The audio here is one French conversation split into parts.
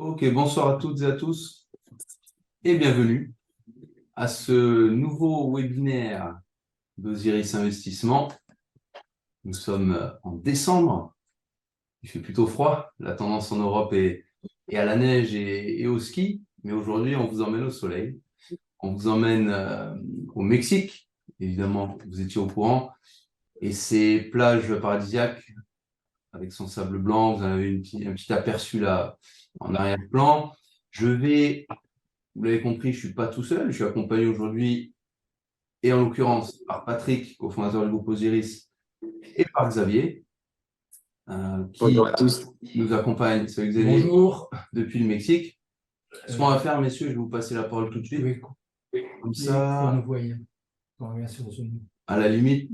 Ok, bonsoir à toutes et à tous et bienvenue à ce nouveau webinaire d'Osiris Investissement. Nous sommes en décembre, il fait plutôt froid, la tendance en Europe est à la neige et au ski, mais aujourd'hui on vous emmène au soleil, on vous emmène au Mexique, évidemment vous étiez au courant, et ces plages paradisiaques avec son sable blanc, vous en avez un petit aperçu là en arrière-plan. Vous l'avez compris, je ne suis pas tout seul. Je suis accompagné aujourd'hui, et en l'occurrence, par Patrick, cofondateur du groupe Osiris, et par Xavier, qui Bonjour à tous. nous accompagne, salut Xavier, Bonjour. depuis le Mexique. Ce qu'on va faire, messieurs, je vais vous passer la parole tout de suite. Oui, Comme on ça, nous voyait. On revient sur Zoom. à la limite,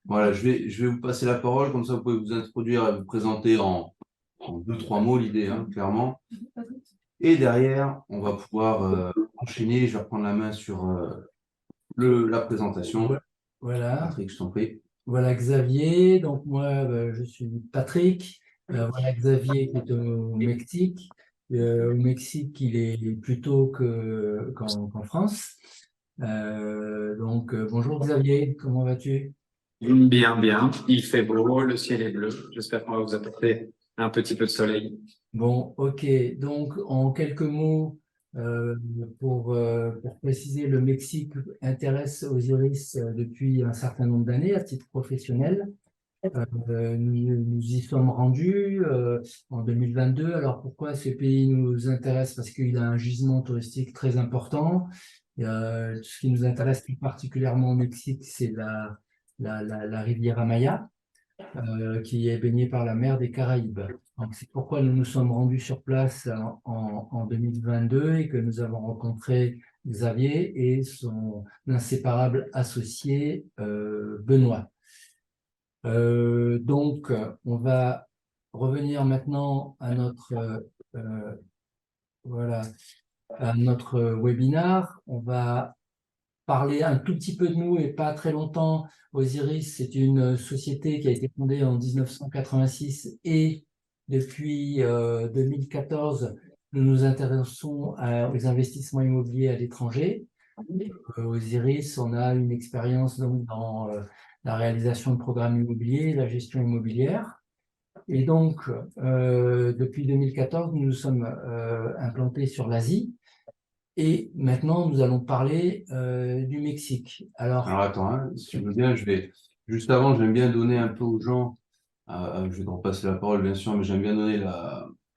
voilà, je vais vous passer la parole. Comme ça, vous pouvez vous introduire et vous présenter en 2-3 mots l'idée, clairement. Et derrière, on va pouvoir enchaîner. Je vais reprendre la main sur la présentation. Voilà. Patrick, je t'en prie. Voilà Xavier. Donc moi, je suis Patrick. Voilà Xavier qui est au Mexique. Au Mexique, il est plus tôt qu'en France. Bonjour Xavier, comment vas-tu? Bien, bien. Il fait beau, le ciel est bleu. J'espère qu'on va vous apporter un petit peu de soleil. Bon, ok. Donc, en quelques mots, euh, pour préciser, le Mexique intéresse Osiris depuis un certain nombre d'années à titre professionnel. Nous y sommes rendus en 2022. Alors, pourquoi ce pays nous intéresse? Parce qu'il a un gisement touristique très important. Ce qui nous intéresse plus particulièrement au Mexique, c'est la rivière Amaya qui est baignée par la mer des Caraïbes. Donc, c'est pourquoi nous nous sommes rendus sur place en 2022 et que nous avons rencontré Xavier et son inséparable associé Benoît. On va revenir maintenant à voilà, à notre webinar. On va parler un tout petit peu de nous et pas très longtemps. Osiris, c'est une société qui a été fondée en 1986 et depuis 2014, nous nous intéressons aux investissements immobiliers à l'étranger. Osiris, on a une expérience donc dans la réalisation de programmes immobiliers, la gestion immobilière. Et donc, depuis 2014, nous nous sommes implantés sur l'Asie. Et maintenant, nous allons parler du Mexique. Alors attends, si tu veux bien, juste avant, j'aime bien donner un peu aux gens, je vais te repasser la parole bien sûr, mais j'aime bien donner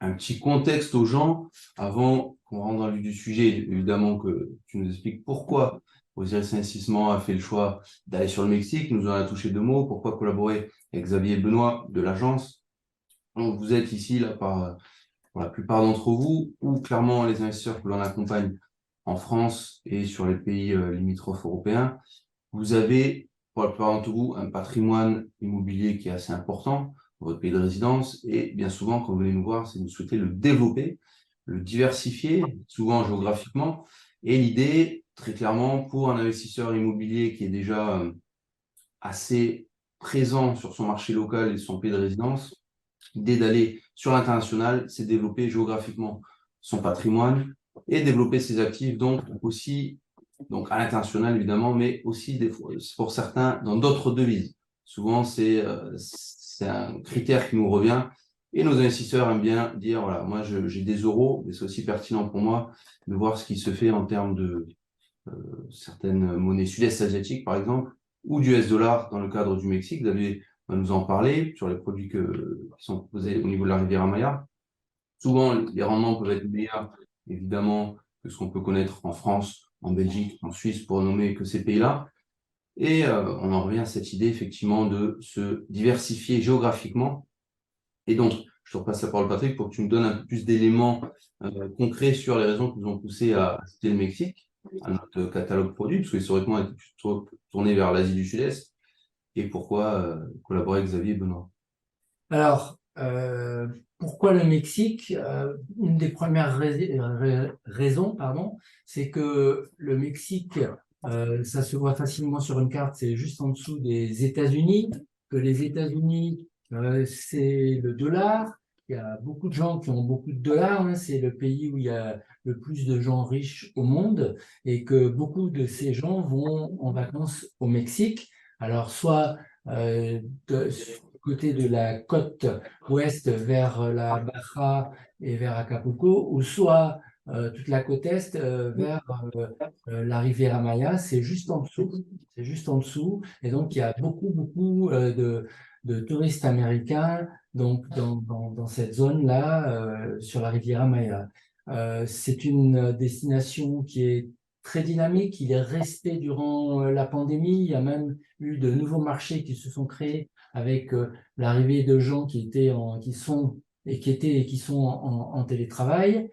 un petit contexte aux gens avant qu'on rentre dans le vif du sujet. Évidemment que tu nous expliques pourquoi Osiris Investissement a fait le choix d'aller sur le Mexique. Nous en a touché deux mots. Pourquoi collaborer avec Xavier et Benoît de l'agence. Donc, vous êtes ici là pour la plupart d'entre vous, ou clairement les investisseurs que l'on accompagne en France et sur les pays limitrophes européens. Vous avez, pour la plupart d'entre vous, un patrimoine immobilier qui est assez important dans votre pays de résidence. Et bien souvent, quand vous venez nous voir, c'est que vous souhaitez le développer, le diversifier, souvent géographiquement. Et l'idée, très clairement, pour un investisseur immobilier qui est déjà assez présent sur son marché local et son pays de résidence, l'idée d'aller sur l'international, c'est développer géographiquement son patrimoine et développer ses actifs, donc aussi donc à l'international évidemment, mais aussi pour certains dans d'autres devises. Souvent, c'est un critère qui nous revient et nos investisseurs aiment bien dire, voilà, moi j'ai des euros, mais c'est aussi pertinent pour moi de voir ce qui se fait en termes de certaines monnaies sud-est asiatiques, par exemple, ou du US-dollar dans le cadre du Mexique. Xavier va nous en parler sur les produits qui sont proposés au niveau de la rivière Maya. Souvent, les rendements peuvent être meilleurs, évidemment, que ce qu'on peut connaître en France, en Belgique, en Suisse, pour nommer que ces pays-là. Et on en revient à cette idée, effectivement, de se diversifier géographiquement. Et donc, je te repasse la parole, Patrick, pour que tu nous donnes un peu plus d'éléments concrets sur les raisons qui nous ont poussé à acheter le Mexique, à notre catalogue produit, parce que historiquement, on était plutôt tourné vers l'Asie du Sud-Est, et pourquoi collaborer avec Xavier et Benoît. Alors, pourquoi le Mexique? Une des premières raisons, pardon, c'est que le Mexique, ça se voit facilement sur une carte, c'est juste en dessous des États-Unis, que les États-Unis, c'est le dollar, il y a beaucoup de gens qui ont beaucoup de dollars, hein. C'est le pays où il y a le plus de gens riches au monde et que beaucoup de ces gens vont en vacances au Mexique. Alors, soit du côté de la côte ouest vers la Baja et vers Acapulco, ou soit toute la côte est vers la Riviera Maya, c'est juste en dessous. C'est juste en dessous. Et donc, il y a beaucoup de touristes américains donc, dans cette zone-là, sur la Riviera Maya. C'est une destination qui est très dynamique. Il est resté durant la pandémie. Il y a même eu de nouveaux marchés qui se sont créés avec l'arrivée de gens qui sont en télétravail.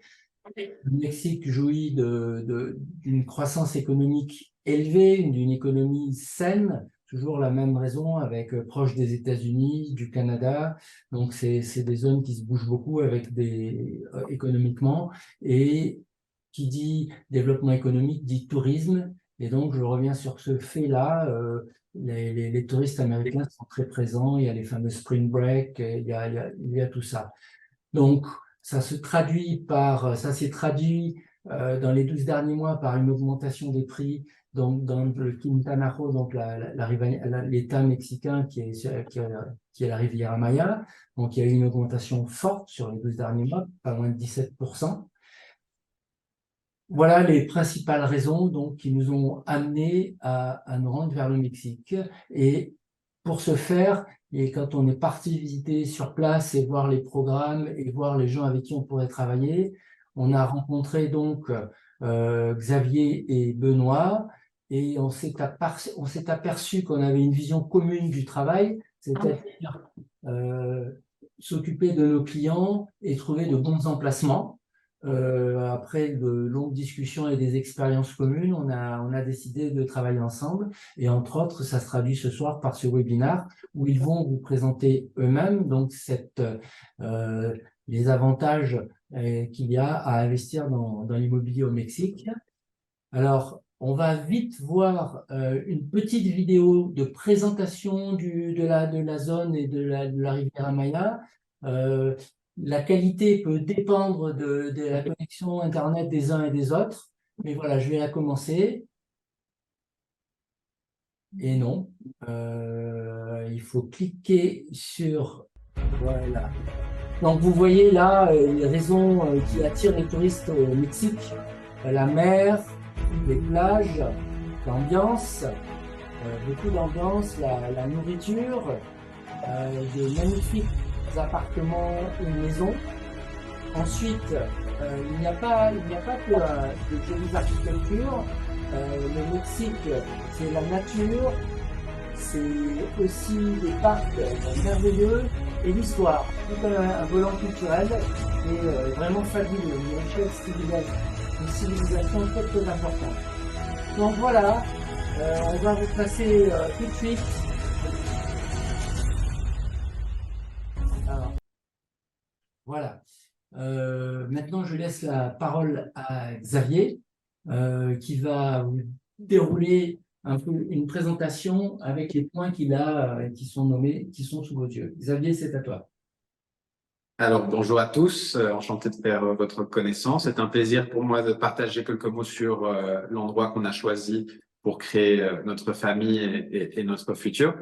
Le Mexique jouit d'une croissance économique élevée, d'une économie saine, toujours la même raison, avec proche des États-Unis, du Canada. Donc, c'est des zones qui se bougent beaucoup économiquement. Et qui dit développement économique dit tourisme. Et donc, je reviens sur ce fait-là. Les touristes américains sont très présents. Il y a les fameux spring break, il y a tout ça. Donc, ça s'est traduit dans les 12 derniers mois par une augmentation des prix donc, dans le Quintana Roo, donc l'État mexicain qui est la Riviera Maya. Donc, il y a eu une augmentation forte sur les 12 derniers mois, pas moins de 17%. Voilà les principales raisons donc, qui nous ont amenés à nous rendre vers le Mexique. Et pour ce faire, et quand on est parti visiter sur place et voir les programmes et voir les gens avec qui on pourrait travailler, on a rencontré donc Xavier et Benoît et on s'est aperçu qu'on avait une vision commune du travail, c'est-à-dire s'occuper de nos clients et trouver de bons emplacements. Après de longues discussions et des expériences communes, on a décidé de travailler ensemble. Et entre autres, ça se traduit ce soir par ce webinaire où ils vont vous présenter eux-mêmes donc les avantages qu'il y a à investir dans l'immobilier au Mexique. Alors, on va vite voir une petite vidéo de présentation de la zone et de la Riviera Maya. La qualité peut dépendre de la connexion Internet des uns et des autres. Mais voilà, je vais la commencer. Et non, il faut cliquer sur... Voilà. Donc, vous voyez là les raisons qui attirent les touristes au Mexique. La mer, les plages, l'ambiance, beaucoup d'ambiance, la nourriture, de magnifiques appartements et maisons. Ensuite, il n'y a pas que de jolies architectures. Le Mexique, c'est la nature, c'est aussi des parcs merveilleux et l'histoire. Tout un volant culturel qui est vraiment fabuleux, une richesse une civilisation très très importante. Donc voilà, on va vous passer tout de suite. Alors, voilà. Maintenant, je laisse la parole à Xavier qui va vous dérouler un peu une présentation avec les points qu'il a qui sont nommés, qui sont sous vos yeux. Xavier, c'est à toi. Alors, bonjour à tous, enchanté de faire votre connaissance. C'est un plaisir pour moi de partager quelques mots sur l'endroit qu'on a choisi pour créer notre famille et notre futur.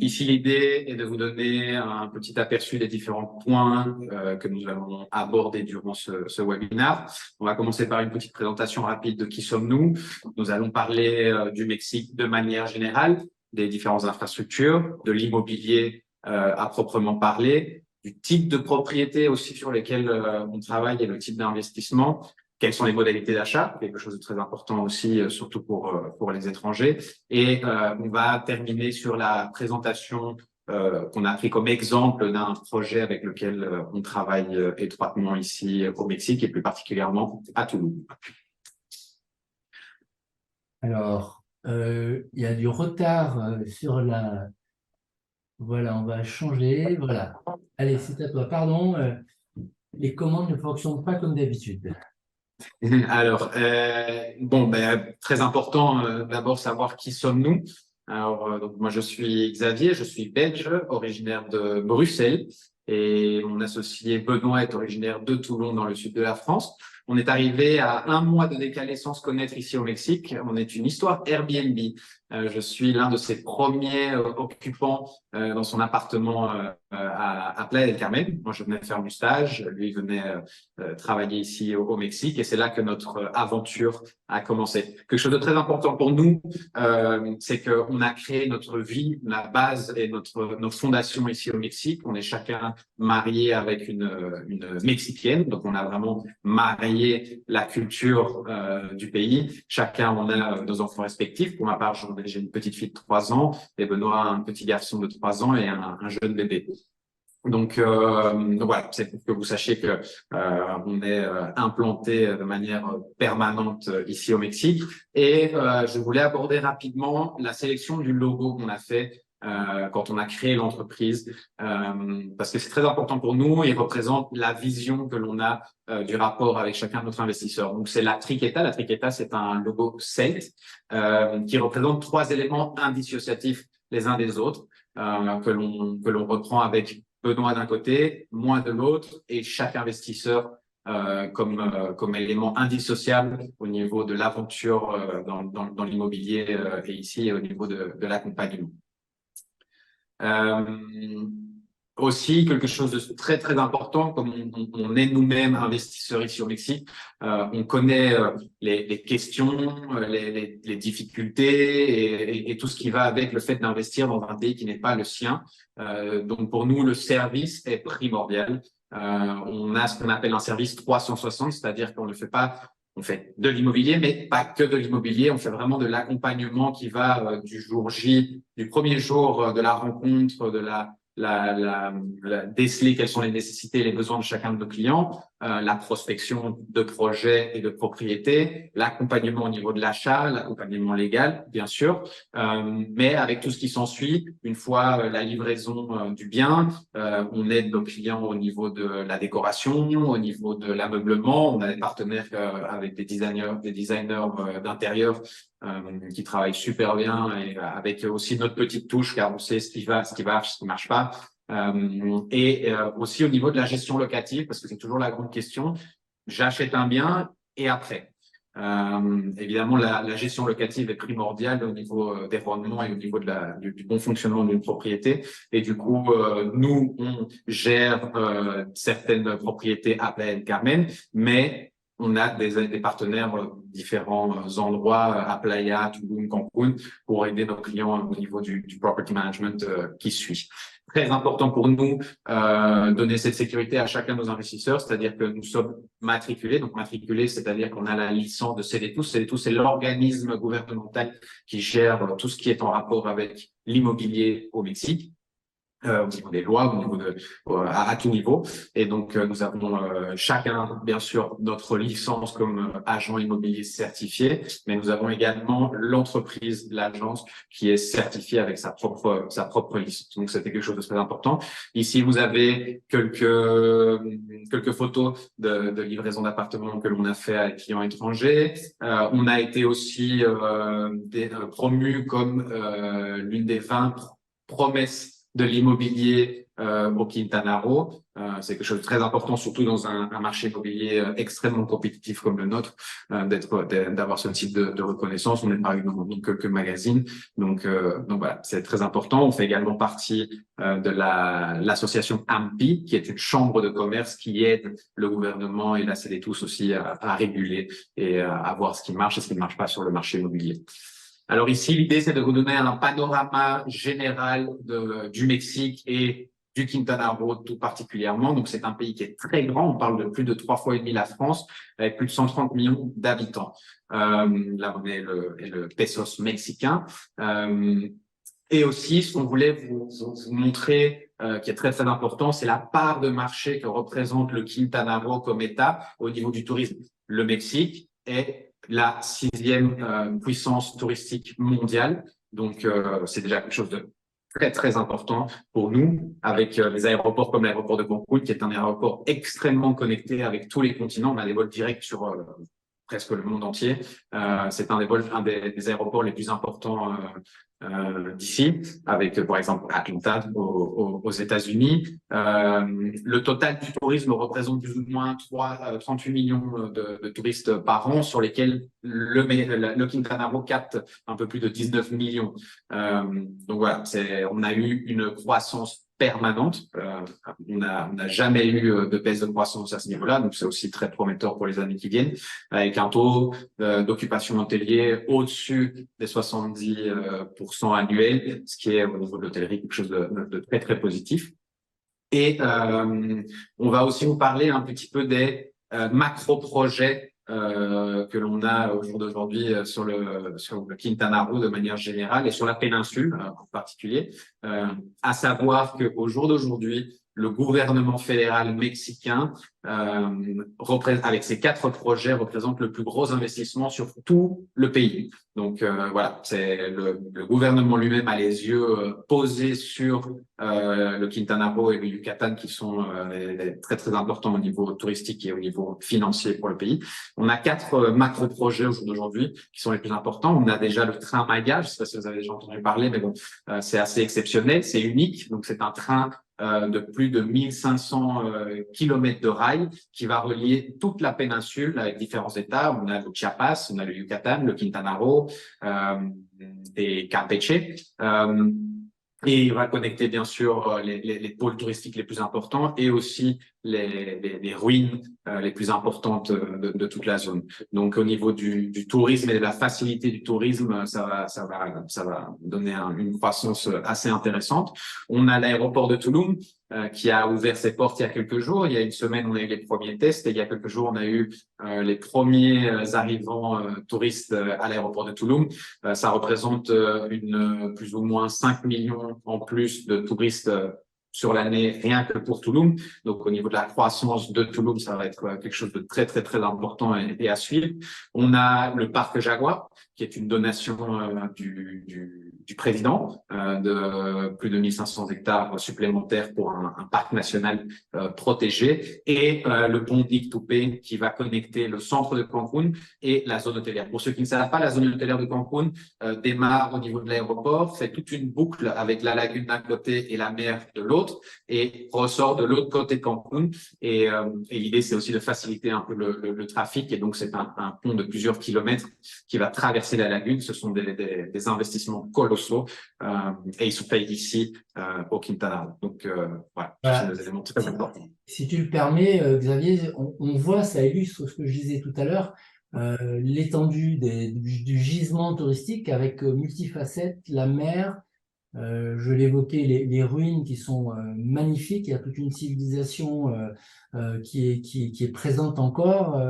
Ici, l'idée est de vous donner un petit aperçu des différents points que nous allons aborder durant ce webinaire. On va commencer par une petite présentation rapide de qui sommes-nous. Nous allons parler du Mexique de manière générale, des différentes infrastructures, de l'immobilier à proprement parler, du type de propriété aussi sur lesquelles on travaille et le type d'investissement, quelles sont les modalités d'achat, quelque chose de très important aussi, surtout pour les étrangers. Et on va terminer sur la présentation qu'on a pris comme exemple d'un projet avec lequel on travaille étroitement ici au Mexique et plus particulièrement à Toulouse. Alors, il y a du retard sur la... Voilà, on va changer. Voilà. Allez, c'est à toi. Pardon, les commandes ne fonctionnent pas comme d'habitude. Alors, très important d'abord savoir qui sommes-nous. Alors, donc moi je suis Xavier, je suis belge, originaire de Bruxelles. et mon associé Benoît est originaire de Toulon dans le sud de la France. On est arrivé à 1 mois de décalé sans se connaître ici au Mexique. On est une histoire Airbnb. Je suis l'un de ses premiers occupants dans son appartement à Playa del Carmen. Moi, je venais faire mon stage. Lui venait travailler ici au Mexique. Et c'est là que notre aventure a commencé. Quelque chose de très important pour nous, c'est qu'on a créé notre vie, la base et nos fondations ici au Mexique. On est chacun marié avec une Mexicaine. Donc, on a vraiment marié la culture du pays. Chacun, on a nos enfants respectifs. Pour ma part, j'ai une petite fille de 3 ans et Benoît un petit garçon de 3 ans et un jeune bébé. Donc voilà, c'est pour que vous sachiez que on est implanté de manière permanente ici au Mexique. Et je voulais aborder rapidement la sélection du logo qu'on a fait quand on a créé l'entreprise, parce que c'est très important pour nous. Il représente la vision que l'on a du rapport avec chacun de notre investisseur. Donc c'est la triqueta. La triqueta, c'est un logo CELT qui représente 3 éléments indissociatifs les uns des autres, que l'on reprend avec Benoît d'un côté, moi de l'autre, et chaque investisseur comme élément indissociable au niveau de l'aventure dans l'immobilier et ici au niveau de l'accompagnement. Aussi, quelque chose de très, très important, comme on est nous-mêmes investisseurs ici au Mexique, on connaît les questions, les difficultés et tout ce qui va avec le fait d'investir dans un pays qui n'est pas le sien. Donc, pour nous, le service est primordial. On a ce qu'on appelle un service 360, c'est-à-dire qu'on ne fait pas… On fait de l'immobilier, mais pas que de l'immobilier. On fait vraiment de l'accompagnement qui va du jour J, du premier jour de la rencontre, de déceler quelles sont les nécessités et les besoins de chacun de nos clients, la prospection de projets et de propriétés, l'accompagnement au niveau de l'achat, l'accompagnement légal, bien sûr, mais avec tout ce qui s'ensuit, une fois la livraison du bien, on aide nos clients au niveau de la décoration, au niveau de l'ameublement. On a des partenaires avec des designers d'intérieur qui travaillent super bien et avec aussi notre petite touche, car on sait ce qui va, ce qui marche, ce qui marche pas. Et aussi au niveau de la gestion locative, parce que c'est toujours la grande question. J'achète un bien et après. Évidemment, la gestion locative est primordiale au niveau des rendements et au niveau du bon fonctionnement d'une propriété. Et du coup, nous, on gère certaines propriétés à Playa del Carmen, mais on a des partenaires différents endroits à Playa, Tulum, Cancun pour aider nos clients au niveau du property management qui suit. Très important pour nous donner cette sécurité à chacun de nos investisseurs, c'est-à-dire que nous sommes matriculés. Donc matriculés, c'est-à-dire qu'on a la licence de CDTOUS. CDTOUS, c'est l'organisme gouvernemental qui gère tout ce qui est en rapport avec l'immobilier au Mexique. Au niveau des lois, au niveau à tout niveau. Et donc, nous avons chacun, bien sûr, notre licence comme agent immobilier certifié, mais nous avons également l'entreprise, l'agence, qui est certifiée avec sa propre licence. Donc, c'était quelque chose de très important. Ici, vous avez quelques photos de livraison d'appartements que l'on a fait à des clients étrangers. On a été aussi promu comme l'une des 20 promesses de l'immobilier au Quintana Roo. C'est quelque chose de très important, surtout dans un marché immobilier extrêmement compétitif comme le nôtre, d'avoir ce type de reconnaissance. On est paru dans quelques magazines. Donc voilà, c'est très important. On fait également partie de l'association AMPI, qui est une chambre de commerce qui aide le gouvernement et la CDTOUS aussi à réguler et à voir ce qui marche et ce qui ne marche pas sur le marché immobilier. Alors ici, l'idée, c'est de vous donner un panorama général du Mexique et du Quintana Roo tout particulièrement. Donc, c'est un pays qui est très grand. On parle de plus de 3 fois et demi la France, avec plus de 130 millions d'habitants. La monnaie est le pesos mexicain. Et aussi, ce qu'on voulait vous montrer, qui est très, très important, c'est la part de marché que représente le Quintana Roo comme État au niveau du tourisme. Le Mexique est la 6e puissance touristique mondiale. Donc, c'est déjà quelque chose de très, très important pour nous, avec les aéroports comme l'aéroport de Cancun, qui est un aéroport extrêmement connecté avec tous les continents. On a des vols directs sur presque le monde entier. C'est un des aéroports les plus importants d'ici, avec par exemple Atlanta aux États-Unis. Le total du tourisme représente plus ou moins 38 millions de touristes par an, sur lesquels le Quintana Roo capte un peu plus de 19 millions. Donc voilà, on a eu une croissance permanente. On n'a jamais eu de baisse de croissance à ce niveau-là, donc c'est aussi très prometteur pour les années qui viennent, avec un taux d'occupation hôtelier au-dessus des 70% annuels, ce qui est au niveau de l'hôtellerie quelque chose de très très positif. Et on va aussi vous parler un petit peu des macro-projets que l'on a au jour d'aujourd'hui sur le Quintana Roo de manière générale et sur la péninsule en particulier, à savoir qu'au jour d'aujourd'hui, le gouvernement fédéral mexicain, avec ses 4 projets, représente le plus gros investissement sur tout le pays. Donc voilà, c'est le gouvernement lui-même a les yeux posés sur le Quintana Roo et le Yucatan, qui sont très très importants au niveau touristique et au niveau financier pour le pays. On a 4 macro-projets au jour d'aujourd'hui qui sont les plus importants. On a déjà le train Maya, je ne sais pas si vous avez déjà entendu parler, mais bon, c'est assez exceptionnel, c'est unique. Donc c'est un train de plus de 1500 kilomètres de rails qui va relier toute la péninsule avec différents États. On a le Chiapas, on a le Yucatan, le Quintana Roo et Campeche. Et il va connecter bien sûr les pôles touristiques les plus importants et aussi les ruines les plus importantes de toute la zone. Donc au niveau du tourisme et de la facilité du tourisme, ça va donner une croissance assez intéressante. On a l'aéroport de Tulum qui a ouvert ses portes il y a quelques jours. Il y a une semaine, on a eu les premiers tests et il y a quelques jours, on a eu les premiers arrivants touristes à l'aéroport de Tulum. Ça représente plus ou moins 5 millions en plus de touristes sur l'année, rien que pour Tulum. Donc, au niveau de la croissance de Tulum, ça va être quelque chose de très, très, très important et à suivre. On a le parc Jaguar, qui est une donation du président de plus de 1500 hectares supplémentaires pour un parc national protégé, et le pont Nictupé qui va connecter le centre de Cancun et la zone hôtelière. Pour ceux qui ne savent pas, la zone hôtelière de Cancun démarre au niveau de l'aéroport, fait toute une boucle avec la lagune d'un côté et la mer de l'autre, et ressort de l'autre côté de Cancun. Et l'idée, c'est aussi de faciliter un peu le trafic. Et donc, c'est un pont de plusieurs kilomètres qui va traverser la lagune. Ce sont des investissements colossaux et ils sont faits ici au Quintana Roo. Donc, voilà, ce sont des éléments très importants. Si tu le permets, Xavier, on voit, ça illustre ce que je disais tout à l'heure, l'étendue du gisement touristique avec multifacettes, la mer. Je l'évoquais, les ruines qui sont magnifiques. Il y a toute une civilisation qui est présente encore.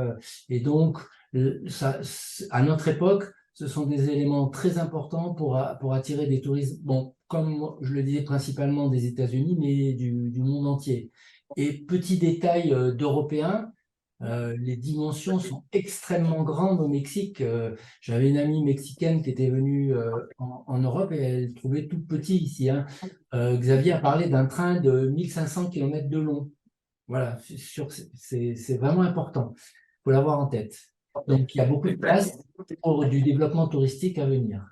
Et donc, à notre époque, ce sont des éléments très importants pour attirer des touristes, bon, comme je le disais, principalement des États-Unis, mais du monde entier. Et petit détail d'Européens, les dimensions sont extrêmement grandes au Mexique. J'avais une amie mexicaine qui était venue en Europe et elle trouvait tout petit ici, hein. Xavier a parlé d'un train de 1500 km de long. Voilà, c'est vraiment important. Il faut l'avoir en tête. Donc, il y a beaucoup de place pour du développement touristique à venir.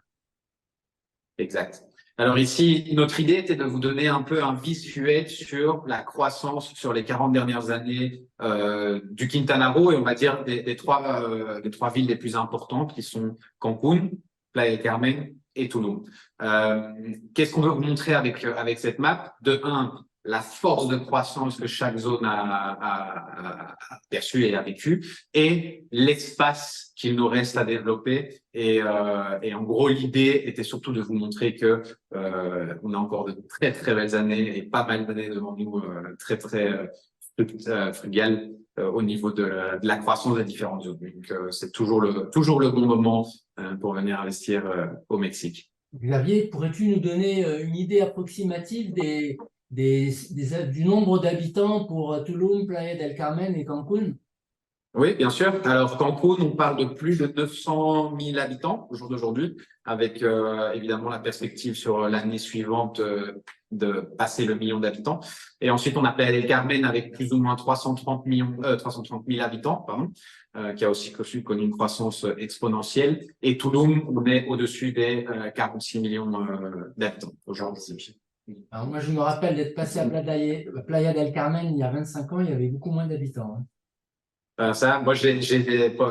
Exact. Alors ici, notre idée était de vous donner un peu un visuel sur la croissance sur les 40 dernières années du Quintana Roo, et on va dire des trois villes les plus importantes qui sont Cancun, Playa del Carmen et Tulum. Qu'est-ce qu'on veut vous montrer avec cette map? De un, la force de croissance que chaque zone a perçue et a vécue, et l'espace qu'il nous reste à développer. Et en gros, l'idée était surtout de vous montrer que on a encore de très très belles années et pas mal d'années devant nous, très très frugales au niveau de la croissance des différentes zones. Donc c'est toujours le bon moment pour venir investir au Mexique. Xavier, pourrais-tu nous donner une idée approximative du nombre d'habitants pour Tulum, Playa del Carmen et Cancun? Oui, bien sûr. Alors, Cancun, on parle de plus de 900 000 habitants au jour d'aujourd'hui, avec évidemment la perspective sur l'année suivante de passer le million d'habitants. Et ensuite, on a Playa del Carmen avec plus ou moins 330 000 habitants, pardon, qui a aussi connu une croissance exponentielle. Et Tulum, on est au-dessus des 46 millions d'habitants aujourd'hui. Alors moi, je me rappelle d'être passé à Playa del Carmen il y a 25 ans, il y avait beaucoup moins d'habitants, hein. Moi,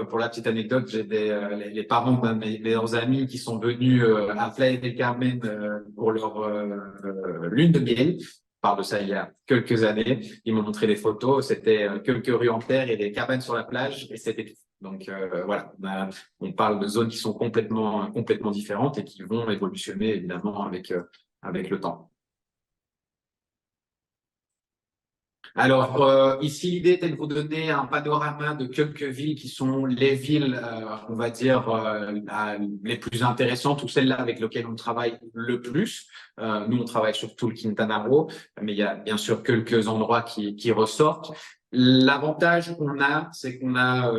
pour la petite anecdote, j'ai les parents d'un de mes meilleurs amis qui sont venus à Playa del Carmen pour leur lune de miel. Je parle de ça il y a quelques années. Ils m'ont montré des photos. C'était quelques rues en terre et des cabanes sur la plage et c'était tout. Donc voilà, on parle de zones qui sont complètement différentes et qui vont évolutionner évidemment avec le temps. Alors, ici, l'idée était de vous donner un panorama de quelques villes qui sont les villes, on va dire, les plus intéressantes ou celles-là avec lesquelles on travaille le plus. Nous, on travaille sur tout le Quintana Roo, mais il y a bien sûr quelques endroits qui ressortent. L'avantage qu'on a, c'est qu'on a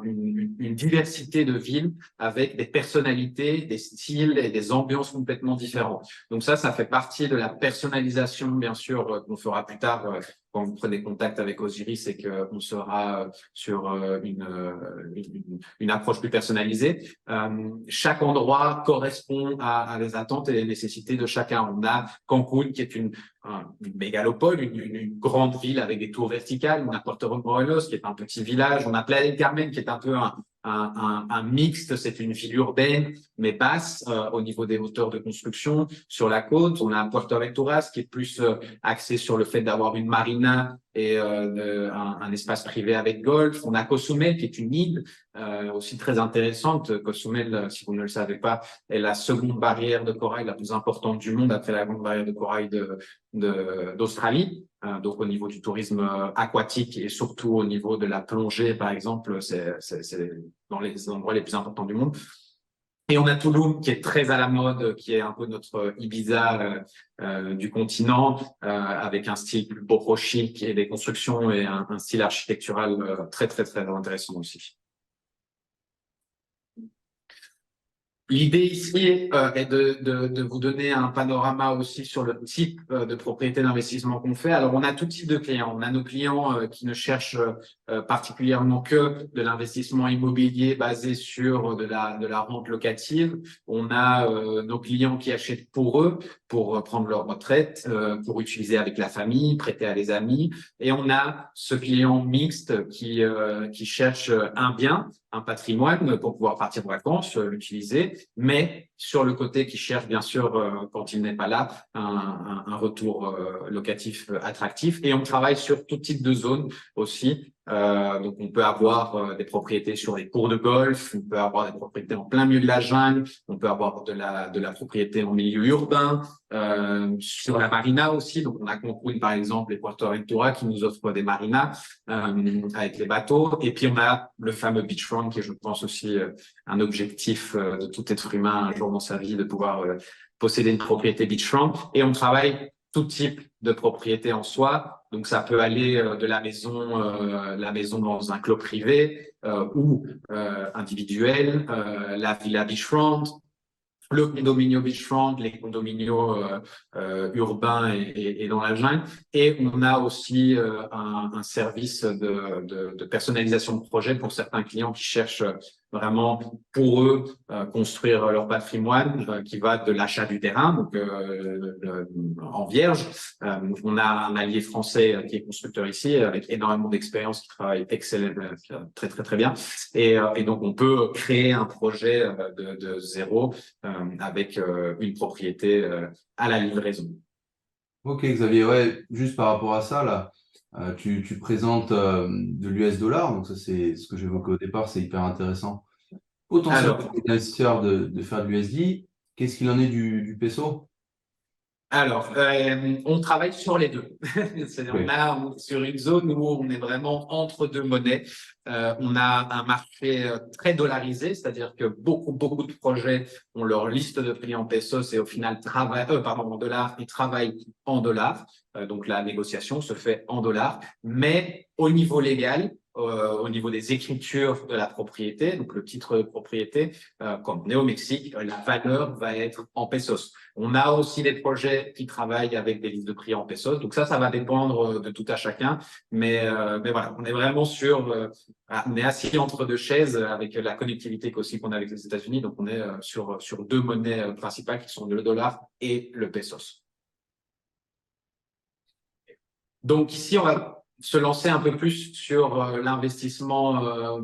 une diversité de villes avec des personnalités, des styles et des ambiances complètement différentes. Donc ça fait partie de la personnalisation, bien sûr, qu'on fera plus tard quand vous prenez contact avec Osiris et qu'on sera sur une approche plus personnalisée. Chaque endroit correspond à les attentes et les nécessités de chacun. On a Cancun qui est une mégalopole, une grande ville avec des tours verticales. On a Puerto Morelos qui est un petit village. On a Playa del Carmen qui est un peu un mixte, c'est une ville urbaine mais basse au niveau des hauteurs de construction. Sur la côte, on a Puerto Aventuras qui est plus axé sur le fait d'avoir une marina et un espace privé avec golf. On a Cozumel qui est une île aussi très intéressante. Cozumel, si vous ne le savez pas, est la seconde barrière de corail la plus importante du monde après la grande barrière de corail d'Australie. Donc au niveau du tourisme aquatique et surtout au niveau de la plongée, par exemple, c'est dans les endroits les plus importants du monde. Et on a Tulum qui est très à la mode, qui est un peu notre Ibiza du continent, avec un style plus boho-chic et des constructions et un style architectural très intéressant aussi. L'idée ici est de vous donner un panorama aussi sur le type de propriété d'investissement qu'on fait. Alors, on a tout type de clients. On a nos clients qui ne cherchent particulièrement que de l'investissement immobilier basé sur de la rente locative. On a nos clients qui achètent pour eux, pour prendre leur retraite, pour utiliser avec la famille, prêter à des amis. Et on a ce client mixte qui cherche un bien, un patrimoine pour pouvoir partir en vacances, l'utiliser, mais sur le côté qui cherche bien sûr, quand il n'est pas là, un retour locatif attractif. Et on travaille sur tout type de zones aussi. Donc on peut avoir des propriétés sur les cours de golf, on peut avoir des propriétés en plein milieu de la jungle, on peut avoir de la propriété en milieu urbain, sur la marina aussi. Donc on a Cancun par exemple et Puerto Ventura qui nous offrent des marinas avec les bateaux. Et puis on a le fameux beachfront qui est, je pense, aussi un objectif de tout être humain un jour dans sa vie de pouvoir posséder une propriété beachfront. Et on travaille tout type de propriété en soi. Donc, ça peut aller de la maison dans un club privé ou individuel, la villa beachfront, le condominio beachfront, les condominios urbains et dans la jungle. Et on a aussi un service de personnalisation de projet pour certains clients qui cherchent vraiment pour eux construire leur patrimoine qui va de l'achat du terrain, donc en vierge. On a un allié français qui est constructeur ici avec énormément d'expérience, qui travaille très bien. Et donc on peut créer un projet de zéro avec une propriété à la livraison. Ok, Xavier, ouais, juste par rapport à ça, là, tu présentes de l'US dollar, donc ça c'est ce que j'évoquais au départ, c'est hyper intéressant. Potentiellement pour les investisseurs de faire de l'USD, qu'est-ce qu'il en est du peso? Alors, on travaille sur les deux. On est sur une zone où on est vraiment entre deux monnaies. On a un marché très dollarisé, c'est-à-dire que beaucoup de projets ont leur liste de prix en pesos et au final en dollars et travaillent en dollars. Donc la négociation se fait en dollars, mais au niveau légal, au niveau des écritures de la propriété, donc le titre de propriété, comme on est au Mexique, la valeur va être en pesos. On a aussi des projets qui travaillent avec des listes de prix en pesos, donc ça va dépendre de tout à chacun, mais voilà, on est vraiment on est assis entre deux chaises avec la connectivité aussi qu'on a avec les États-Unis, donc on est sur deux monnaies principales qui sont le dollar et le pesos. Donc ici, on va se lancer un peu plus sur l'investissement,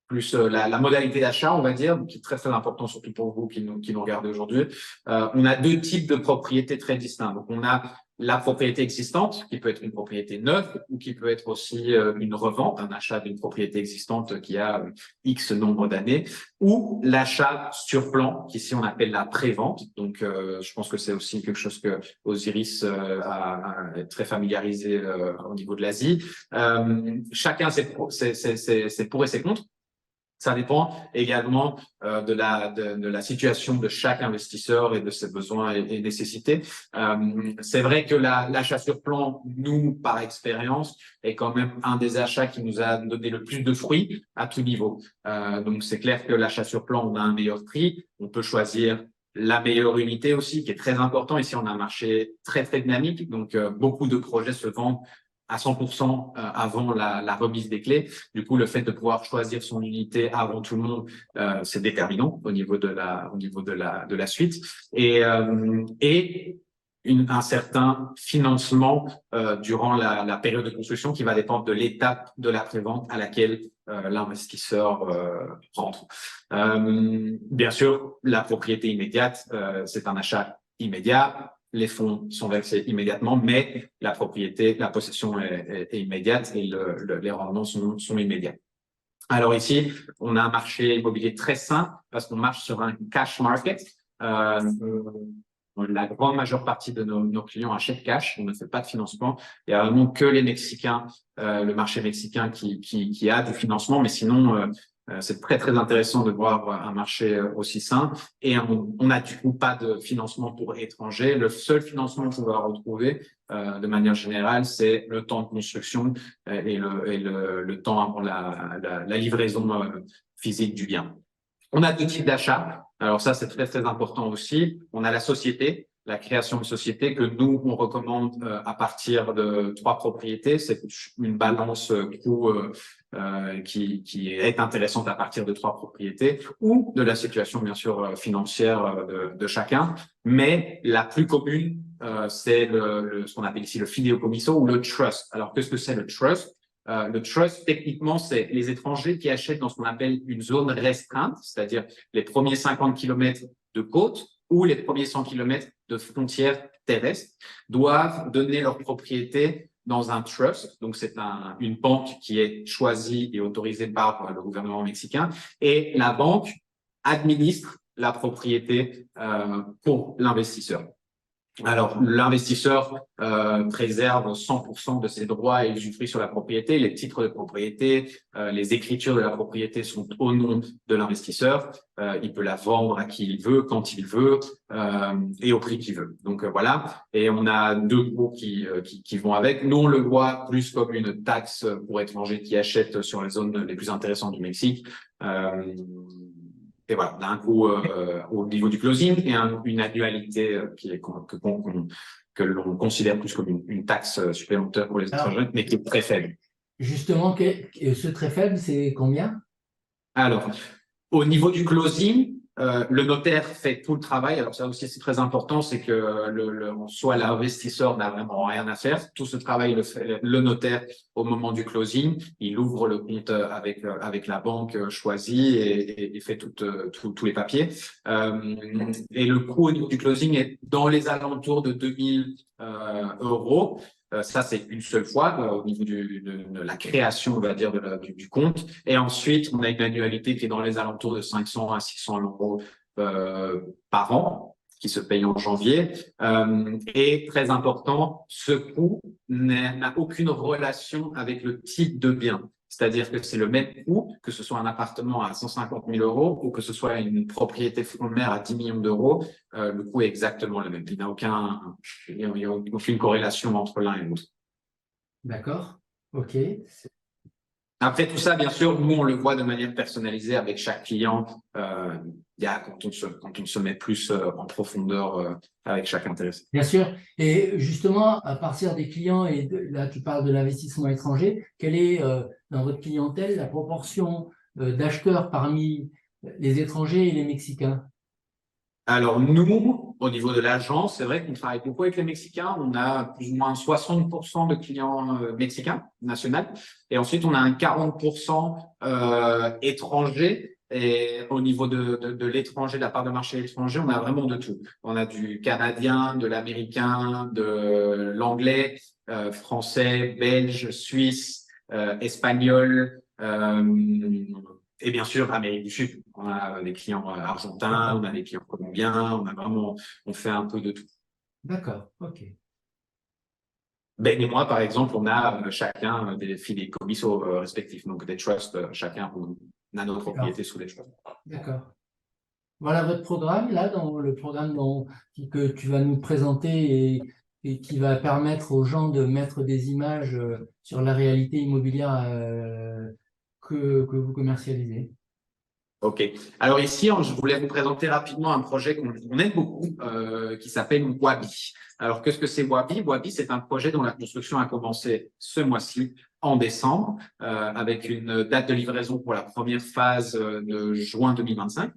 plus la modalité d'achat, on va dire, qui est très très important, surtout pour vous qui nous regardez aujourd'hui. On a deux types de propriétés très distincts. Donc on a la propriété existante, qui peut être une propriété neuve ou qui peut être aussi une revente, un achat d'une propriété existante qui a X nombre d'années, ou l'achat sur plan, qu'ici on appelle la prévente. Donc je pense que c'est aussi quelque chose que Osiris est très familiarisé au niveau de l'Asie. Chacun ses pour et ses contre. Ça dépend également de la situation de chaque investisseur et de ses besoins et nécessités. C'est vrai que l'achat sur plan, nous, par expérience, est quand même un des achats qui nous a donné le plus de fruits à tout niveau. Donc, c'est clair que l'achat sur plan, on a un meilleur prix. On peut choisir la meilleure unité aussi, qui est très important. Ici, on a un marché très, très dynamique. Donc, beaucoup de projets se vendent à 100% avant la remise des clés. Du coup, le fait de pouvoir choisir son unité avant tout le monde, c'est déterminant au niveau de la suite. Et un certain financement durant la période de construction qui va dépendre de l'étape de la prévente à laquelle l'investisseur rentre. Bien sûr, la propriété immédiate, c'est un achat immédiat. Les fonds sont versés immédiatement, mais la propriété, la possession est immédiate et les rendements sont immédiats. Alors ici, on a un marché immobilier très sain parce qu'on marche sur un cash market. La grande majeure partie de nos clients achètent cash, on ne fait pas de financement. Il y a vraiment que les Mexicains, le marché mexicain qui a du financement, mais sinon, c'est très, très intéressant de voir un marché aussi sain. Et on n'a du coup pas de financement pour étrangers. Le seul financement qu'on va retrouver, de manière générale, c'est le temps de construction et le temps avant la livraison physique du bien. On a deux types d'achats. Alors ça, c'est très, très important aussi. On a la société, la création de société que nous, on recommande à partir de 3 propriétés. C'est une balance coût qui est intéressante à partir de 3 propriétés ou de la situation, bien sûr, financière de chacun. Mais la plus commune, c'est ce qu'on appelle ici le fideicomiso ou le trust. Alors, qu'est-ce que c'est le trust? Le trust, techniquement, c'est les étrangers qui achètent dans ce qu'on appelle une zone restreinte, c'est-à-dire les premiers 50 km de côte ou les premiers 100 km de frontières terrestres, doivent donner leur propriété dans un trust. Donc, c'est une banque qui est choisie et autorisée par le gouvernement mexicain. Et la banque administre la propriété pour l'investisseur. Alors, l'investisseur préserve 100% de ses droits et usufruit sur la propriété. Les titres de propriété, les écritures de la propriété sont au nom de l'investisseur. Il peut la vendre à qui il veut, quand il veut et au prix qu'il veut. Donc voilà. Et on a 2 coûts qui vont avec. Nous, on le voit plus comme une taxe pour étrangers qui achètent sur les zones les plus intéressantes du Mexique. Et voilà, on a un coût au niveau du closing et une annualité que l'on considère plus comme une taxe supplémentaire pour les étrangers, mais qui est très faible. Justement, ce très faible, c'est combien? Alors, au niveau du closing, le notaire fait tout le travail. Alors ça aussi c'est très important, c'est que soit l'investisseur n'a vraiment rien à faire. Tout ce travail le fait le notaire au moment du closing. Il ouvre le compte avec la banque choisie et fait tous les papiers. Et le coût au niveau du closing est dans les alentours de 2000 euros. Ça, c'est une seule fois au niveau de la création, on va dire, du compte. Et ensuite, on a une annualité qui est dans les alentours de 500 à 600 euros par an, qui se paye en janvier. Et très important, ce coût n'a aucune relation avec le type de bien. C'est-à-dire que c'est le même coût, que ce soit un appartement à 150 000 euros ou que ce soit une propriété front de mer à 10 millions d'euros, le coût est exactement le même. Il n'y a aucune corrélation entre l'un et l'autre. D'accord, ok. Après tout ça, bien sûr, nous, on le voit de manière personnalisée avec chaque client. Quand on se met plus en profondeur avec chaque intéressé. Bien sûr. Et justement, à partir des clients, et là tu parles de l'investissement étranger, quelle est dans votre clientèle la proportion d'acheteurs parmi les étrangers et les Mexicains? Alors nous, au niveau de l'agence, c'est vrai qu'on travaille beaucoup avec les Mexicains. On a plus ou moins 60% de clients mexicains nationaux. Et ensuite, on a un 40% étrangers. Et au niveau de l'étranger, de la part de marché étranger, on a vraiment de tout. On a du canadien, de l'américain, de l'anglais, français, belge, suisse, espagnol. Et bien sûr, Amérique du Sud. On a des clients argentins, on a des clients colombiens, on fait un peu de tout. D'accord, ok. Ben et moi, par exemple, on a chacun des fideikommiss respectifs, donc des trusts, chacun on a nos propriétés sous les trusts. D'accord. Voilà votre programme, là, dans le programme que tu vas nous présenter et qui va permettre aux gens de mettre des images sur la réalité immobilière que vous commercialisez. Ok. Alors ici, je voulais vous présenter rapidement un projet qu'on aime beaucoup, qui s'appelle Wabi. Alors qu'est-ce que c'est Wabi? Wabi, c'est un projet dont la construction a commencé ce mois-ci, en décembre, avec une date de livraison pour la première phase de juin 2025.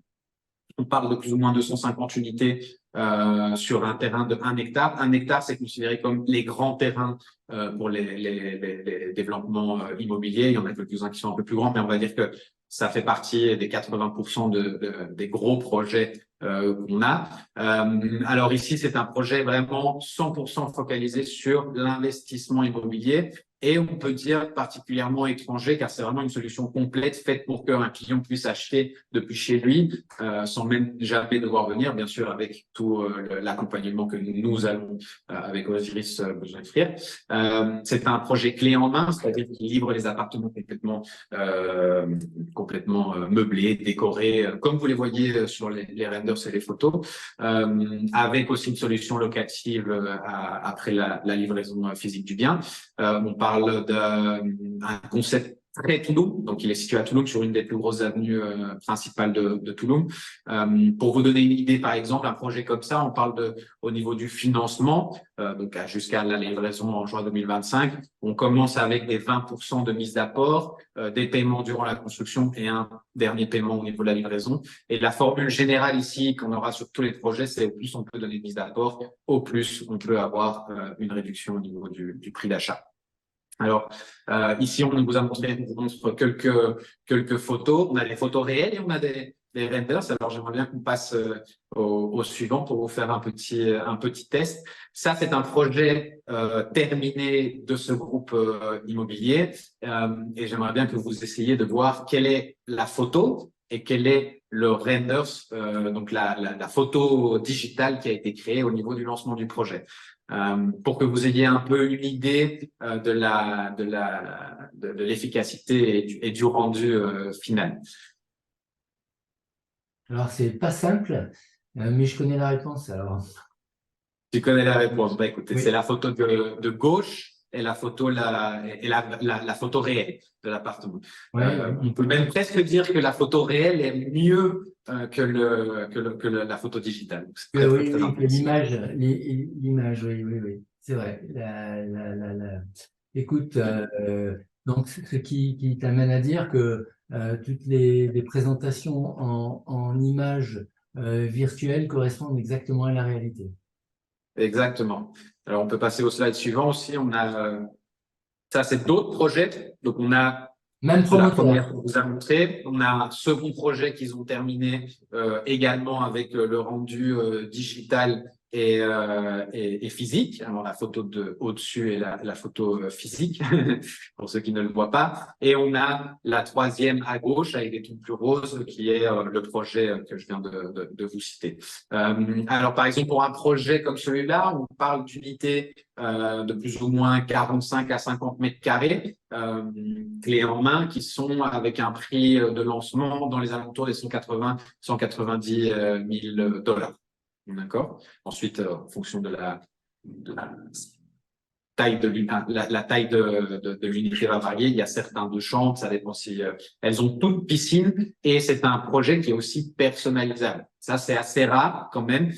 On parle de plus ou moins 250 unités sur un terrain de 1 hectare. 1 hectare, c'est considéré comme les grands terrains pour les développements immobiliers. Il y en a quelques-uns qui sont un peu plus grands, mais on va dire que ça fait partie des 80% des gros projets qu'on a. Alors ici, c'est un projet vraiment 100% focalisé sur l'investissement immobilier. Et on peut dire particulièrement étranger, car c'est vraiment une solution complète faite pour qu'un client puisse acheter depuis chez lui, sans même jamais devoir venir, bien sûr, avec tout l'accompagnement que nous allons, avec Osiris, vous offrir. C'est un projet clé en main, c'est-à-dire qu'il livre les appartements complètement meublés, décorés, comme vous les voyez sur les renders et les photos, avec aussi une solution locative après la livraison physique du bien. On parle d'un concept très Touloum, donc il est situé à Touloum sur une des plus grosses avenues principales de Touloum. Pour vous donner une idée, par exemple, un projet comme ça, on parle au niveau du financement, donc jusqu'à la livraison en juin 2025, on commence avec des 20% de mise d'apport, des paiements durant la construction et un dernier paiement au niveau de la livraison. Et la formule générale ici qu'on aura sur tous les projets, c'est au plus on peut donner de mise d'apport, au plus on peut avoir une réduction au niveau du prix d'achat. Alors, ici, on vous montre quelques photos. On a des photos réelles et on a des renders. Alors, j'aimerais bien qu'on passe au suivant pour vous faire un petit test. Ça, c'est un projet terminé de ce groupe immobilier. Et j'aimerais bien que vous essayiez de voir quelle est la photo et quel est le renders, donc la photo digitale qui a été créée au niveau du lancement du projet. Pour que vous ayez un peu une idée de l'efficacité et du rendu final. Alors, c'est pas simple, mais je connais la réponse, alors. Tu connais la réponse. Bah, écoutez, Oui. c'est la photo de gauche et la photo la photo réelle de l'appartement. Ouais, On peut même presque dire que la photo réelle est mieux que la photo digitale. C'est très, oui, très oui, que intéressant. l'image, oui, c'est vrai. Écoute, donc ce qui t'amène à dire que toutes les présentations en images virtuelles correspondent exactement à la réalité. Exactement. Alors, on peut passer au slide suivant aussi. On a, ça, c'est d'autres projets. Donc, on a Même la promoteur. première qu'on vous a montré. On a un second projet qu'ils ont terminé également avec le rendu digital et physique. Alors, la photo au-dessus et la photo physique, pour ceux qui ne le voient pas. Et on a la troisième à gauche avec des tons plus roses qui est le projet que je viens de vous citer. Alors, par exemple, pour un projet comme celui-là, on parle d'unités de plus ou moins 45 à 50 mètres carrés, clés en main, qui sont avec un prix de lancement dans les alentours des 190 000 $. D'accord. Ensuite, en fonction de la taille la taille de l'unité va varier. Il y a certains de chambres, ça dépend si elles ont toutes piscine, et c'est un projet qui est aussi personnalisable. Ça, c'est assez rare quand même,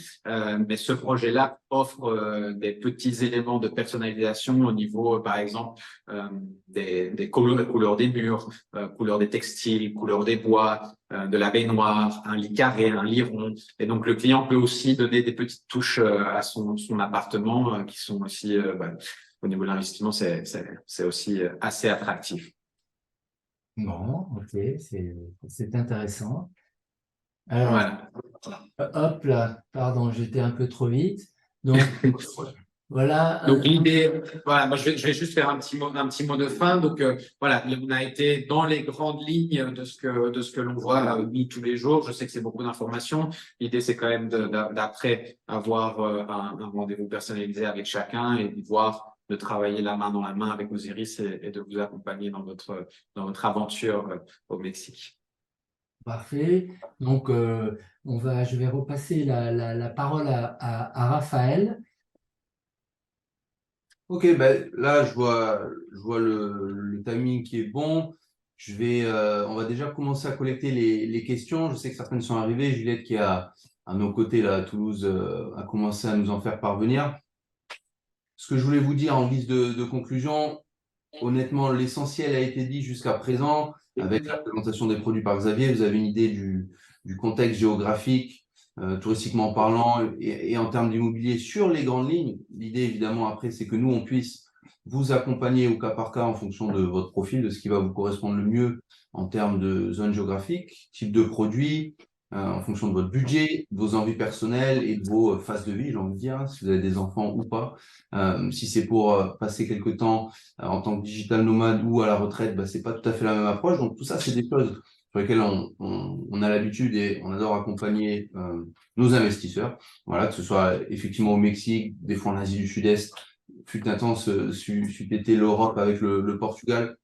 mais ce projet-là offre des petits éléments de personnalisation au niveau, par exemple, des couleurs des murs, couleurs des textiles, couleurs des bois, de la baignoire, un lit carré, un lit rond. Et donc, le client peut aussi donner des petites touches à son appartement qui sont aussi, au niveau de l'investissement, c'est aussi assez attractif. Bon, ok, c'est intéressant. Alors, Voilà. hop là, pardon, j'étais un peu trop vite. Donc, voilà. Donc l'idée, voilà, moi je vais juste faire un petit mot de fin. Donc voilà, on a été dans les grandes lignes de ce que l'on voit nous tous les jours. Je sais que c'est beaucoup d'informations. L'idée c'est quand même d'après avoir un rendez-vous personnalisé avec chacun et de travailler la main dans la main avec Osiris et de vous accompagner dans votre aventure au Mexique. Parfait. Donc, je vais repasser la parole à Raphaël. Ok, ben là, je vois le timing qui est bon. On va déjà commencer à collecter les questions. Je sais que certaines sont arrivées. Juliette, qui est à nos côtés là, à Toulouse, a commencé à nous en faire parvenir. Ce que je voulais vous dire en guise de conclusion, honnêtement, l'essentiel a été dit jusqu'à présent avec la présentation des produits par Xavier. Vous avez une idée du contexte géographique, touristiquement parlant et en termes d'immobilier sur les grandes lignes. L'idée, évidemment, après, c'est que nous, on puisse vous accompagner au cas par cas en fonction de votre profil, de ce qui va vous correspondre le mieux en termes de zone géographique, type de produit, en fonction de votre budget, de vos envies personnelles et de vos phases de vie, j'ai envie de dire, si vous avez des enfants ou pas. Si c'est pour passer quelque temps en tant que digital nomade ou à la retraite, bah, c'est pas tout à fait la même approche. Donc tout ça, c'est des choses sur lesquelles on a l'habitude et on adore accompagner nos investisseurs. Voilà, que ce soit effectivement au Mexique, des fois en Asie du Sud-Est, fut un temps, c'eût été l'Europe avec le Portugal.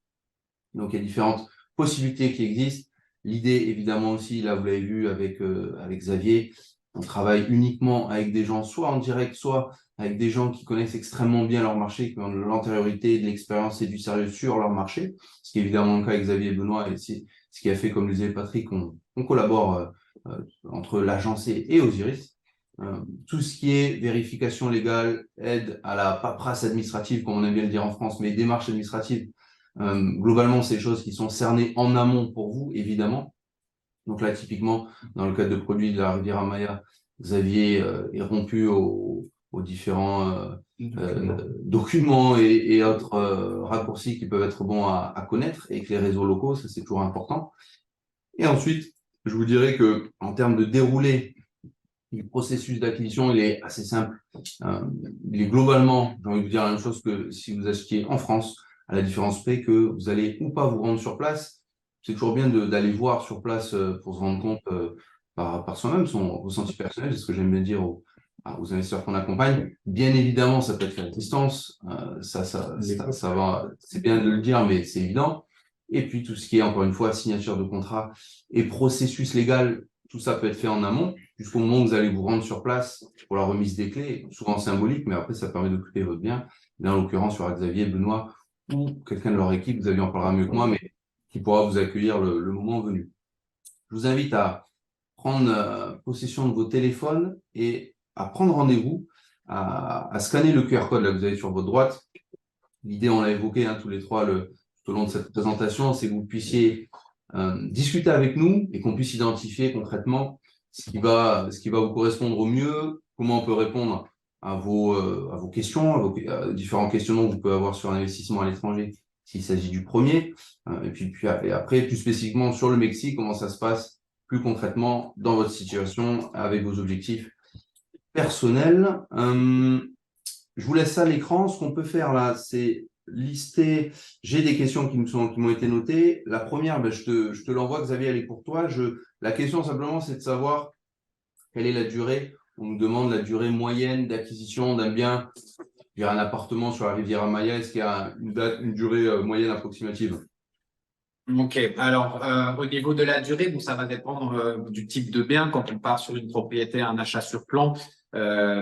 Donc il y a différentes possibilités qui existent. L'idée, évidemment aussi, là vous l'avez vu avec Xavier, on travaille uniquement avec des gens, soit en direct, soit avec des gens qui connaissent extrêmement bien leur marché, qui ont de l'antériorité, de l'expérience et du sérieux sur leur marché, ce qui est évidemment le cas avec Xavier et Benoît, et c'est ce qui a fait, comme le disait Patrick, on collabore entre l'agence et Osiris. Tout ce qui est vérification légale, aide à la paperasse administrative, comme on aime bien le dire en France, mais démarches administratives, globalement, c'est des choses qui sont cernées en amont pour vous, évidemment. Donc là, typiquement, dans le cadre de produits de la Riviera Maya, Xavier est rompu aux différents documents et autres raccourcis qui peuvent être bons à connaître, et que les réseaux locaux, ça c'est toujours important. Et ensuite, je vous dirais que en termes de déroulé du processus d'acquisition, il est assez simple. Il est globalement, j'ai envie de vous dire la même chose que si vous achetiez en France, à la différence près que vous allez ou pas vous rendre sur place. C'est toujours bien d'aller voir sur place pour se rendre compte par soi-même son ressenti personnel. C'est ce que j'aime bien dire aux investisseurs qu'on accompagne. Bien évidemment, ça peut être fait à distance. Ça va. C'est bien de le dire, mais c'est évident. Et puis tout ce qui est, encore une fois, signature de contrat et processus légal, tout ça peut être fait en amont, jusqu'au moment où vous allez vous rendre sur place pour la remise des clés, souvent symbolique, mais après, ça permet d'occuper votre bien. Là, en l'occurrence, sur Xavier, Benoît ou quelqu'un de leur équipe, Xavier en parlera mieux que moi, mais qui pourra vous accueillir le moment venu. Je vous invite à prendre possession de vos téléphones et à prendre rendez-vous, à scanner le QR code là, que vous avez sur votre droite. L'idée, on l'a évoqué tous les trois tout au long de cette présentation, c'est que vous puissiez discuter avec nous et qu'on puisse identifier concrètement ce qui va vous correspondre au mieux, comment on peut répondre à vos questions, à différents questionnements que vous pouvez avoir sur l'investissement à l'étranger s'il s'agit du premier, et après, plus spécifiquement sur le Mexique, comment ça se passe plus concrètement dans votre situation avec vos objectifs personnels. Je vous laisse ça à l'écran. Ce qu'on peut faire là, c'est lister. J'ai des questions qui m'ont été notées. La première, je te l'envoie, Xavier, elle est pour toi. La question simplement, c'est de savoir quelle est la durée. On nous demande la durée moyenne d'acquisition d'un bien. Il y a un appartement sur la Riviera Maya. Est-ce qu'il y a une durée moyenne approximative? Ok, alors au niveau de la durée, bon, ça va dépendre du type de bien. Quand on part sur une propriété, un achat sur plan,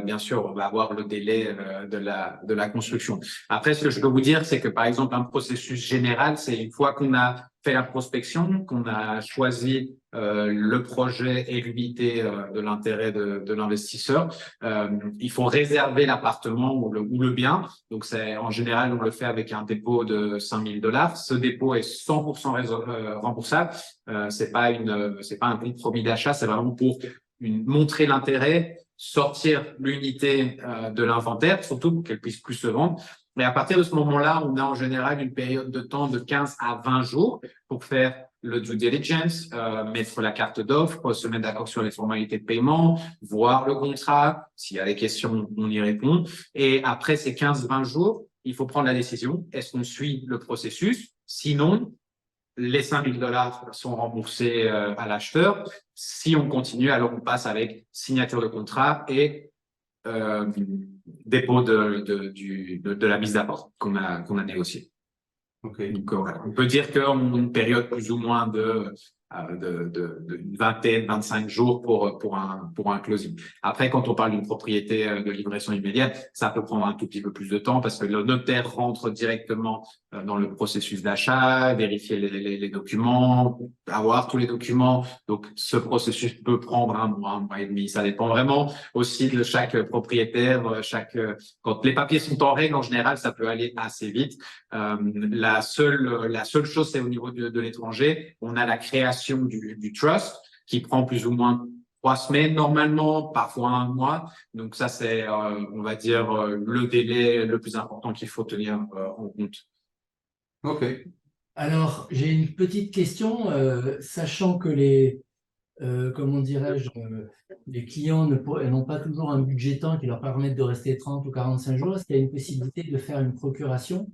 bien sûr, on va avoir le délai de la construction. Après, ce que je peux vous dire, c'est que par exemple, un processus général, c'est une fois qu'on a fait la prospection, qu'on a choisi le projet et l'unité de l'intérêt de l'investisseur, il faut réserver l'appartement ou le bien. Donc, en général, on le fait avec un dépôt de $5 000. Ce dépôt est 100% remboursable. C'est pas un compromis d'achat, c'est vraiment pour montrer l'intérêt, sortir l'unité de l'inventaire, surtout pour qu'elle puisse plus se vendre. Et à partir de ce moment-là, on a en général une période de temps de 15 à 20 jours pour faire le due diligence, mettre la carte d'offre, se mettre d'accord sur les formalités de paiement, voir le contrat. S'il y a des questions, on y répond. Et après ces 15-20 jours, il faut prendre la décision. Est-ce qu'on suit le processus? Sinon, les $5 000 sont remboursés à l'acheteur. Si on continue, alors on passe avec signature de contrat et dépôt de la mise d'apport qu'on a négocié. Ok. Donc, voilà. On peut dire qu'on a une période plus ou moins de une vingtaine, 25 jours pour un closing. Après, quand on parle d'une propriété de livraison immédiate, ça peut prendre un tout petit peu plus de temps parce que le notaire rentre directement dans le processus d'achat, vérifier les documents, avoir tous les documents. Donc, ce processus peut prendre un mois et demi. Ça dépend vraiment aussi de chaque propriétaire. Quand les papiers sont en règle, en général, ça peut aller assez vite. La seule chose, c'est au niveau de l'étranger, on a la création du trust qui prend plus ou moins 3 semaines normalement, parfois un mois. Donc ça, c'est, on va dire, le délai le plus important qu'il faut tenir en compte. Ok. Alors, j'ai une petite question, sachant que comment dirais-je, les clients n'ont pas toujours un budget temps qui leur permette de rester 30 ou 45 jours. Est-ce qu'il y a une possibilité de faire une procuration?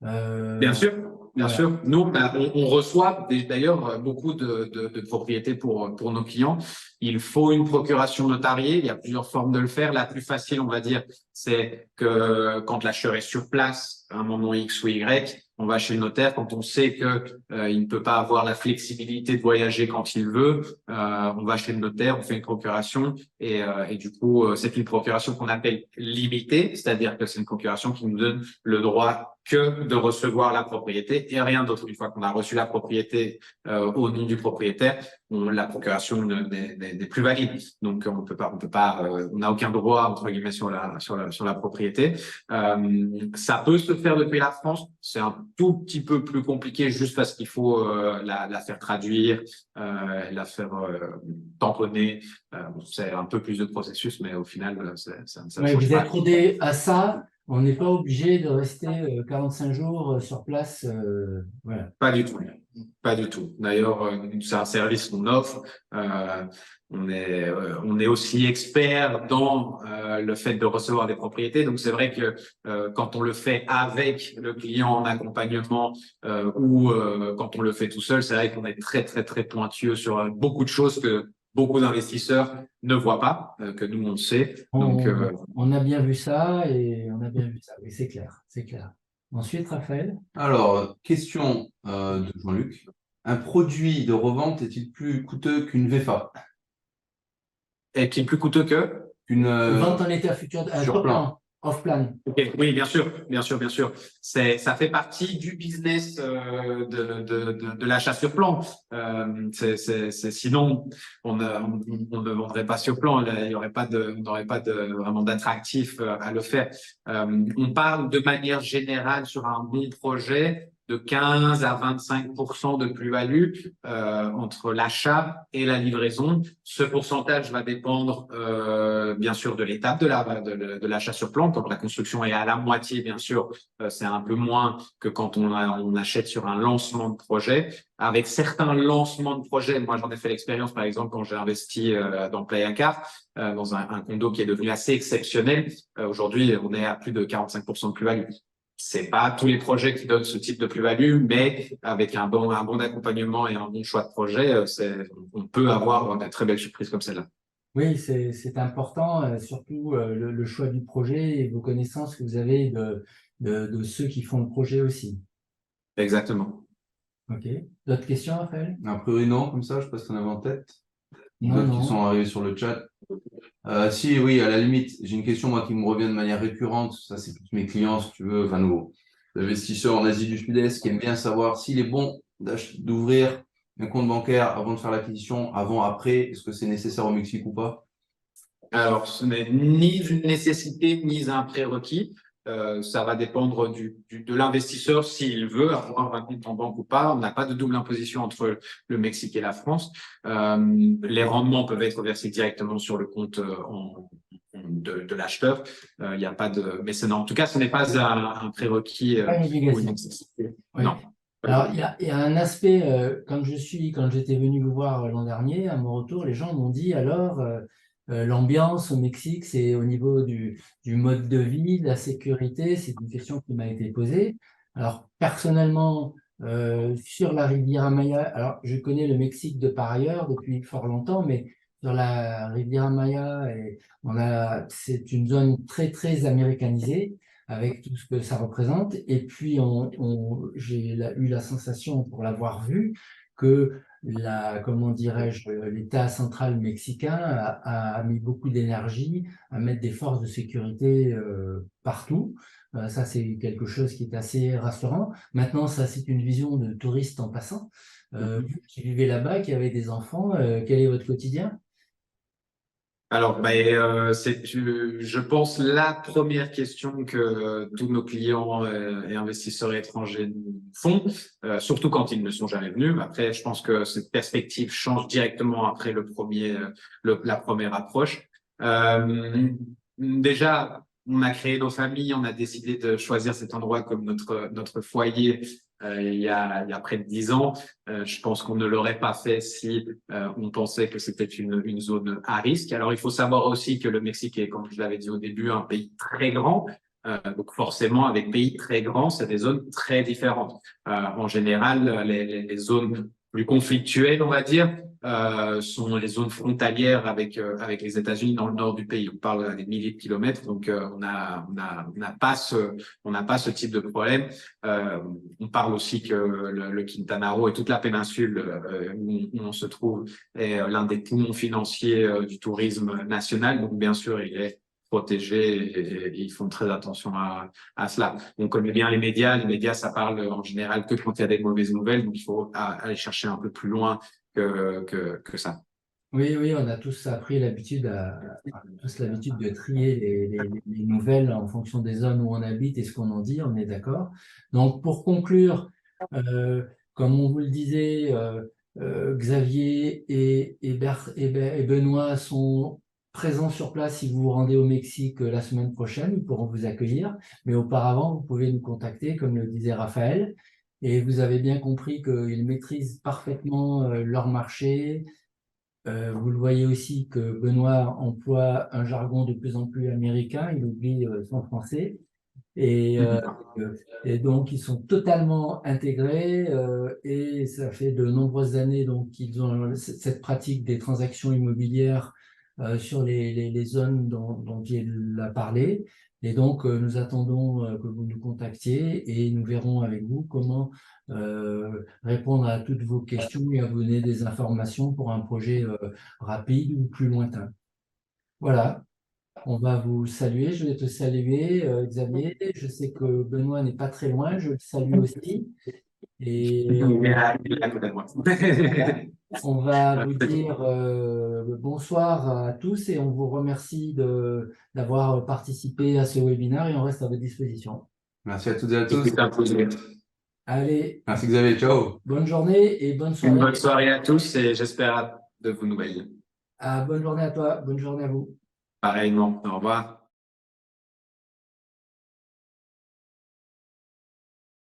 Bien sûr, bien Voilà. sûr. Nous, on reçoit d'ailleurs beaucoup de propriétés pour nos clients. Il faut une procuration notariée. Il y a plusieurs formes de le faire. La plus facile, on va dire, c'est que quand l'acheteur est sur place, à un moment X ou Y, on va chez le notaire. Quand on sait que il ne peut pas avoir la flexibilité de voyager quand il veut, on va chez le notaire, on fait une procuration et du coup, c'est une procuration qu'on appelle limitée, c'est-à-dire que c'est une procuration qui nous donne le droit que de recevoir la propriété et rien d'autre. Une fois qu'on a reçu la propriété au nom du propriétaire, la procuration n'est plus valide. Donc on n'a aucun droit entre guillemets sur la propriété. Ça peut se faire depuis la France. C'est un tout petit peu plus compliqué juste parce qu'il faut la faire traduire, la faire tamponner. C'est un peu plus de processus, mais au final, ça ne change Vous pas. êtes rodé à ça. On n'est pas obligé de rester 45 jours sur place. Voilà. Pas du tout. Pas du tout. D'ailleurs, c'est un service qu'on offre. On est aussi expert dans le fait de recevoir des propriétés. Donc, c'est vrai que quand on le fait avec le client en accompagnement ou quand on le fait tout seul, c'est vrai qu'on est très, très, très pointueux sur beaucoup de choses que beaucoup d'investisseurs ne voient pas, que nous, on sait. Donc, On a bien vu ça et on a bien vu ça. Oui, c'est clair, c'est clair. Ensuite, Raphaël? Alors, question de Jean-Luc. Un produit de revente est-il plus coûteux qu'une VFA? est-il plus coûteux que? Qu'une Vente en état futur, sur top plan. plan, off plan. Okay. Oui, bien sûr, bien sûr, bien sûr. Ça fait partie du business de l'achat sur plan. Sinon, on ne vendrait pas sur plan. Il y aurait pas on n'aurait pas vraiment d'attractif à le faire. On parle de manière générale sur un bon projet de 15 à 25% de plus-value entre l'achat et la livraison. Ce pourcentage va dépendre bien sûr de l'étape de l'achat sur plan. Quand la construction est à la moitié, bien sûr, c'est un peu moins que quand on achète sur un lancement de projet. Avec certains lancements de projet, moi j'en ai fait l'expérience par exemple quand j'ai investi dans Playa Car, dans un condo qui est devenu assez exceptionnel. Aujourd'hui, on est à plus de 45% de plus-value. C'est pas tous les projets qui donnent ce type de plus-value, mais avec un bon accompagnement et un bon choix de projet, on peut avoir de très belles surprises comme celle-là. Oui, c'est important, surtout le choix du projet et vos connaissances que vous avez de ceux qui font le projet aussi. Exactement. OK. D'autres questions, Raphaël? A priori, non, comme ça, je sais pas si t'en avais en tête. Non, D'autres qui non. sont arrivés sur le chat. Si, oui, à la limite, j'ai une question, moi, qui me revient de manière récurrente. Ça, c'est tous mes clients, si tu veux, enfin, nos investisseurs en Asie du Sud-Est qui aiment bien savoir s'il est bon d'ouvrir un compte bancaire avant de faire l'acquisition, avant, après. Est-ce que c'est nécessaire au Mexique ou pas? Alors, ce n'est ni une nécessité ni un prérequis. Ça va dépendre de l'investisseur s'il veut avoir un compte en banque ou pas. On n'a pas de double imposition entre le Mexique et la France. Les rendements peuvent être versés directement sur le compte de l'acheteur. Il n'y a pas de, mais en tout cas, ce n'est pas un prérequis Pas une ou une obligation. nécessité. Oui. Non. Alors, il y a un aspect, quand j'étais venu vous voir l'an dernier, à mon retour, les gens m'ont dit alors, l'ambiance au Mexique, c'est au niveau du mode de vie, de la sécurité, c'est une question qui m'a été posée. Alors, personnellement, sur la Riviera Maya, alors je connais le Mexique de par ailleurs depuis fort longtemps, mais sur la Riviera Maya, c'est une zone très, très américanisée avec tout ce que ça représente. Et puis, j'ai eu la sensation, pour l'avoir vu, que comment dirais-je, l'État central mexicain a mis beaucoup d'énergie à mettre des forces de sécurité partout. Ça, c'est quelque chose qui est assez rassurant. Maintenant, ça, c'est une vision de touriste en passant. Vous qui vivez là-bas, qui avez des enfants, quel est votre quotidien? Alors, je pense, la première question que tous nos clients et investisseurs étrangers nous font, surtout quand ils ne sont jamais venus. Après, je pense que cette perspective change directement après la première approche. Déjà, on a créé nos familles, on a décidé de choisir cet endroit comme notre foyer il y a près de 10 ans. Je pense qu'on ne l'aurait pas fait si on pensait que c'était une zone à risque. Alors, il faut savoir aussi que le Mexique est, comme je l'avais dit au début, un pays très grand. Donc forcément, avec pays très grands, c'est des zones très différentes. En général, les zones plus conflictuelles, on va dire, sont les zones frontalières avec les États-Unis dans le nord du pays. On parle des milliers de kilomètres, donc on n'a pas ce type de problème. On parle aussi que le Quintana Roo et toute la péninsule où on se trouve est l'un des poumons financiers du tourisme national. Donc bien sûr, il est protégé et ils font très attention à cela. On connaît bien les médias. Les médias, ça parle en général que quand il y a des mauvaises nouvelles. Donc il faut aller chercher un peu plus loin que ça. Oui, oui, on a tous appris tous l'habitude de trier les nouvelles en fonction des zones où on habite et ce qu'on en dit, on est d'accord. Donc, pour conclure, comme on vous le disait, Xavier et Benoît sont présents sur place si vous vous rendez au Mexique la semaine prochaine, ils pourront vous accueillir. Mais auparavant, vous pouvez nous contacter, comme le disait Raphaël. Et vous avez bien compris qu'ils maîtrisent parfaitement leur marché. Vous le voyez aussi que Benoît emploie un jargon de plus en plus américain, il oublie son français. Et, euh, et donc, ils sont totalement intégrés et ça fait de nombreuses années donc, qu'ils ont cette pratique des transactions immobilières sur les zones dont il a parlé. Et donc, nous attendons que vous nous contactiez et nous verrons avec vous comment répondre à toutes vos questions et à vous donner des informations pour un projet rapide ou plus lointain. Voilà. On va vous saluer, je vais te saluer, Xavier. Je sais que Benoît n'est pas très loin, je le salue aussi. Et on va vous dire bonsoir à tous et on vous remercie d'avoir participé à ce webinaire et on reste à votre disposition. Merci à toutes et à tous. Allez, Merci Xavier, ciao. bonne journée et bonne Une soirée. bonne soirée à tous et j'espère de vos nouvelles. Bonne journée à toi, bonne journée à vous. Pareillement. Au revoir.